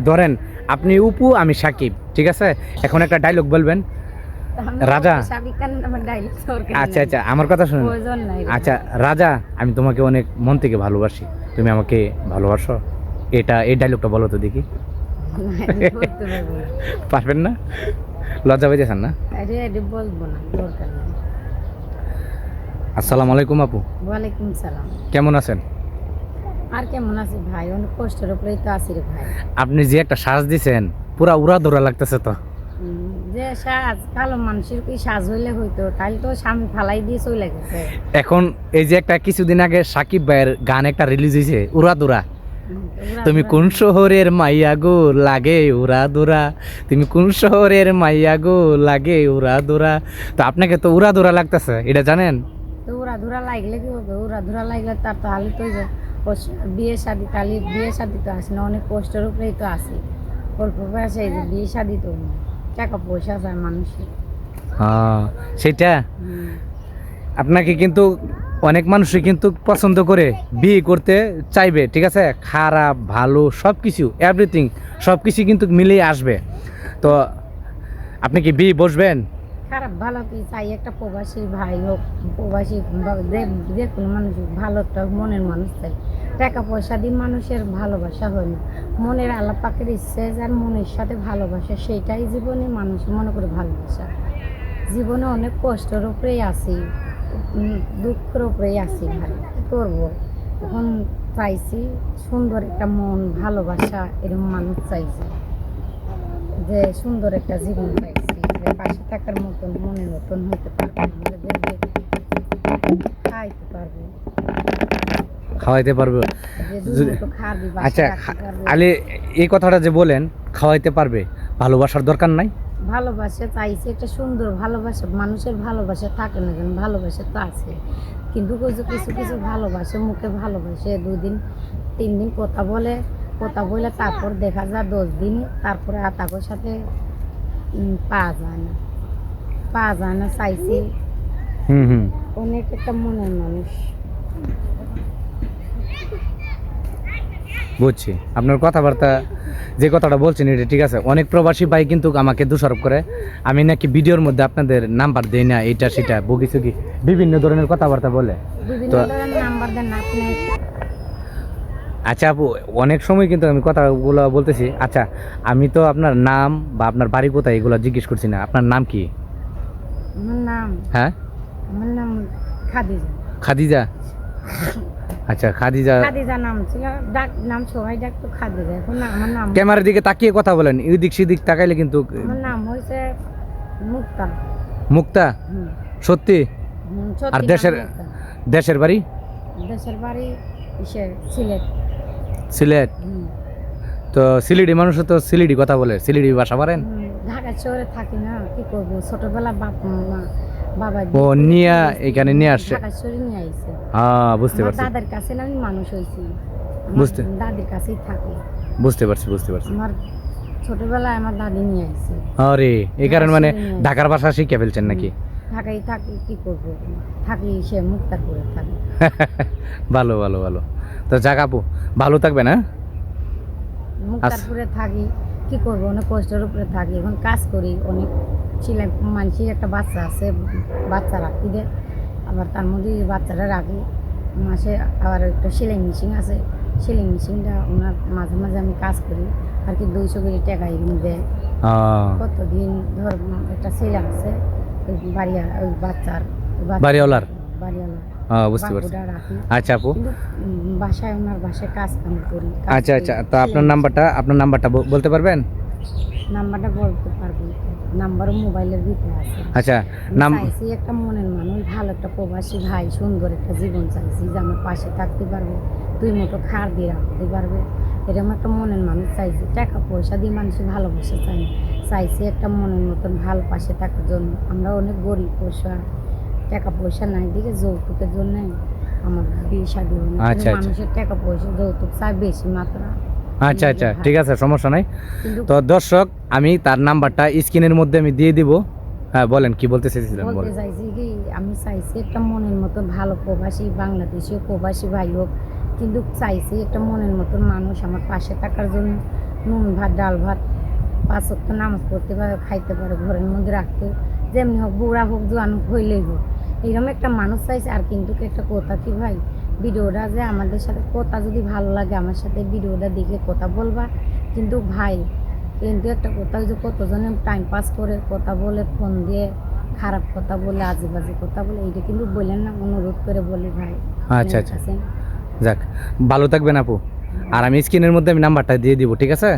ধরেন আপনি উপু আমি সাকিব, ঠিক আছে? এখন একটা ডায়লগ বলবেন রাজা। আচ্ছা আচ্ছা, আমার কথা শুনুন। আচ্ছা রাজা, আমি তোমাকে অনেক মন থেকে ভালোবাসি, তুমি আমাকে ভালোবাসো, এই ডায়লগটা বলো তো দেখি। পারবেন না? লজ্জা পেয়েছেন না? আসসালামু আলাইকুম আপু। ওয়ালাইকুম সালাম। কেমন আছেন? আর কেমন আছে ভাই? অনেক কষ্টের উপরেই তো আছি রে ভাই। আপনি যে একটা সাজ দিছেন পুরা উড়া ধরা লাগতেছে তো। যে সাজ কালো মানুষের কি সাজ হইলে হইতো, তাই তো স্বামী ফালাই দিয়ে চলে গেছে। এখন এই যে একটা কিছুদিন আগে সাকিব ভাইয়ের গান একটা রিলিজ হয়েছে উড়া দুরা, তুমি কোন শহরের মাইয়া গো লাগে উড়া দুরা, তুমি কোন শহরের মাইয়া গো লাগে উড়া দুরা। তো আপনাকে তো উড়া দুরা লাগতেছে, এটা জানেন? তো উড়া ধুরা লাগলে কি হবে? উড়া ধুরা লাগলে তার তো হালি তো বিয়ে শাদি, কালি বিয়ে শাদি তো আসে না, অনেক কষ্টের উপরেই তো আসি। অল্প বয়সে এই যে বিয়ে শাদি তো টাকা পয়সা চায় মানুষের। হ্যাঁ সেটা আপনাকে কিন্তু অনেক মানুষই কিন্তু পছন্দ করে বিয়ে করতে চাইবে, ঠিক আছে? খারাপ ভালো সব কিছু এভরিথিং সব কিছু কিন্তু মিলিয়ে আসবে। তো আপনি কি বিয়ে বসবেন? খারাপ ভালো কি চাই? একটা প্রবাসী ভাই হোক, প্রবাসী যে কোনো মানুষ ভালো একটা মনের মানুষ চাই। টাকা পয়সা দিয়ে মানুষের ভালোবাসা হয় না, মনের আল্লাহ পাকের ইচ্ছে যার মনের সাথে ভালোবাসা, সেইটাই জীবনে মানুষ মনে করে ভালোবাসা। জীবনে অনেক কষ্টের উপরেই আছি, দুঃখের উপরেই আছি ভাই, কী করবো? এখন চাইছি সুন্দর একটা মন, ভালোবাসা, এরকম মানুষ চাইছি, যে সুন্দর একটা জীবন পাইছি, যে পাশে থাকার মতন মনের মতন হতে পারবে, আমাদেরকে খাইতে পারবে, খাওয়াইতে পারবে। যে দুটো খাবি আচ্ছা বাসা পারবে। আলে এই কথাটা যে বলেন খাওয়াইতে পারবে, ভালোবাসার দরকার নাই? ভালোবাসা চাইছে একটা সুন্দর ভালোবাসা, মানুষের ভালোবাসা থাকে না কেন? ভালোবাসা তো আছে, কিন্তু কিছু কিছু কিছু ভালোবাসে, মুখে ভালোবাসে 2 দিন 3 দিন কথা বলে, কথা বলে তারপর দেখা যায় 10 দিন, তারপরে আর তাদের সাথে পাওয়া যায় না চাইছি। হুম অনেক একটা মনের মানুষ। বুঝছি আপনার কথাবার্তা, যে কথাটা বলছেন এটা ঠিক আছে। অনেক প্রবাসী ভাই কিন্তু আমাকে দোষারোপ করে আমি নাকি ভিডিওর মধ্যে আপনাদের নাম্বার দেই না, এটা সেটা বগিচুগি বিভিন্ন ধরনের কথাবার্তা বলে। বিভিন্ন তো ধরনের নাম্বার দেন আপনি। আচ্ছা আপু, অনেক সময় কিন্তু আমি কথাগুলো বলতেছি। আচ্ছা আমি তো আপনার নাম বা আপনার বাড়ি কোথায় এগুলো জিজ্ঞেস করছি না, আপনার নাম কি? হ্যাঁ আমার নাম খাদিজা। খাদিজা? আচ্ছা খাদিজা। খাদিজা নাম ছিল, নাম সবাই ডাকতো খাদিজা। এখন আমার নাম, ক্যামেরার দিকে তাকিয়ে কথা বলেন, এদিক সেদিক তাকাইলে কিন্তু। আমার নাম হয়েছে মুক্তা। মুক্তা? সত্যি? আর দেশের বাড়ি? দেশের বাড়ি সিলেট। সিলেট? তো সিলেটি মানুষ তো সিলেটি কথা বলে, সিলেটি ভাষা পারেন? ঢাকা শহরে থাকি না, কি করবো? ছোটবেলা বাবা ও নিয়ে এখানে নিয়ে আসছে, ঢাকা শহরে নিয়ে আইছে। হ্যাঁ বুঝতে পারছি। দাদার কাছে আমি মানুষ হয়েছি, দাদির কাছেই থাকি। বুঝতে পারছি। আমার ছোটবেলায় আমার দাদি নিয়ে আইছে। আরে এই কারণে মানে ঢাকার ভাষা শিখে ফেলছেন নাকি? ঢাকাই থাকি, কি করবো? থাকি সে মুক্তারপুরে থাকি। ভালো। তো জাগাবো, ভালো থাকবে না? মুক্তারপুরে থাকি, কি করবো? অনেক কষ্টের উপরে থাকি। এখন কাজ করি, অনেক ছেলে মানুষের একটা বাচ্চা আছে, বাচ্চা রাখি দেয়, আবার তার মধ্যে বাচ্চাটা রাখি মাসে। আবার একটা সেলাই মেশিন আছে, সেলাই মেশিনটা ওনার মাঝে মাঝে আমি কাজ করি আর কি। 200 করে টাকা এগুলো দেয়। কতদিন ধর একটা ছেলে আছে ওই ওই বাড়িওয়ালার বুঝতে পারছি। রাখি। আচ্ছা আপু, বাসায় ওনার বাসায় কাজ কাম করি। আচ্ছা তো আপনার নাম্বারটা বলতে পারবেন? নাম্বারটা বলতে পারবো, নাম্বারও মোবাইলের ভিতরে আছে। আচ্ছা চাইছি একটা মনের মানুষ, ভালো একটা প্রবাসী ভাই, সুন্দর একটা জীবন চাইছি, যে আমার পাশে থাকতে পারবে, 2 মুঠো খার দিয়ে রাখতে পারবে, এরকম একটা মনের মানুষ চাইছি। টাকা পয়সা দিয়ে মানুষের ভালোবাসা চাই, চাইছি একটা মনের মতন ভালো পাশে থাকার জন্য। আমরা অনেক গরিব, পয়সা টাকা পয়সা নাই দিকে যৌতুকের জন্য আমার বিয়ে শাদী হয় না। মানুষের টাকা পয়সা যৌতুক চাই বেশি মাত্রা। আচ্ছা ঠিক আছে, সমস্যা নাই। তো দর্শক আমি তার নাম্বারটা স্ক্রিনের মধ্যে আমি দিয়ে দিব। হ্যাঁ বলেন, কি বলতে চাইছিলেন? বলতে চাইছি কি, আমি চাইছি একটা মনের মতো ভালো প্রবাসী, বাংলাদেশি প্রবাসী ভাই হোক, কিন্তু চাইছি একটা মনের মতন মানুষ আমার পাশে থাকার জন্য। নুন ভাত ডাল ভাত 5 ওয়াক্ত নামাজ পড়তে পারে, খাইতে পারে, ঘরের মধ্যে রাখতে, যেমনি হোক বুড়া হোক জোয়ান হোক হইলেই হোক, এইরকম একটা মানুষ চাইছে। আর কিন্তু একটা কথা কি ভাই, ভিডিওটা যে আমাদের সাথে কথা যদি ভালো লাগে আমার সাথে ভিডিওটা দেখে কথা বলবা, কিন্তু ভাই কিন্তু একটা কথা যে কতজনে টাইম পাস করে কথা বলে, ফোন দিয়ে খারাপ কথা বলে, আজে বাজে কথা বলে, এইটা কিন্তু বললেন না, অনুরোধ করে বলি ভাই। আচ্ছা আচ্ছা, যাক ভালো থাকবেন আপু। আর আমি স্ক্রিনের মধ্যে আমি নাম্বারটা দিয়ে দিব, ঠিক আছে?